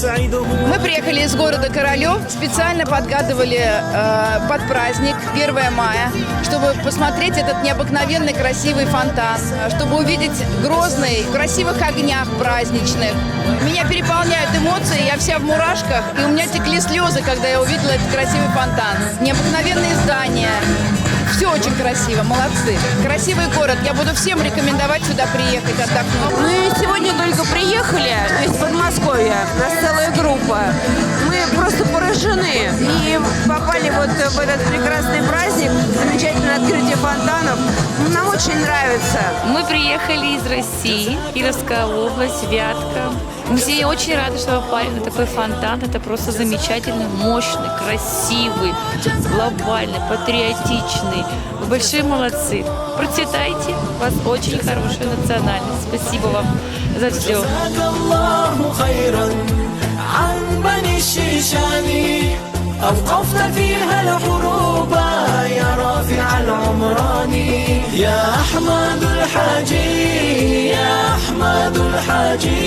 Мы приехали из города Королев, специально подгадывали под праздник 1 мая, чтобы посмотреть этот необыкновенный красивый фонтан, чтобы увидеть Грозный в красивых огнях праздничных. Меня переполняют эмоции, я вся в мурашках, и у меня текли слезы, когда я увидела этот красивый фонтан. Необыкновенные здания. Все очень красиво, молодцы. Красивый город. Я буду всем рекомендовать сюда приехать, отдохнуть. Мы сегодня только приехали из Подмосковья, нас целая группа. Мы просто поражены и попали вот в этот прекрасный праздник, замечательное открытие фонтанов. Нам очень нравится. Мы приехали из России, Кировская область, Вятка. Мы все очень рады, что попали на такой фонтан. Это просто замечательный, мощный, красивый, глобальный, патриотичный. Вы большие молодцы. Процветайте. У вас очень хорошая национальность. Спасибо вам за все. أوقفت فيها الحروب يا رافع العمران يا أحمد الحاجي يا أحمد الحاجي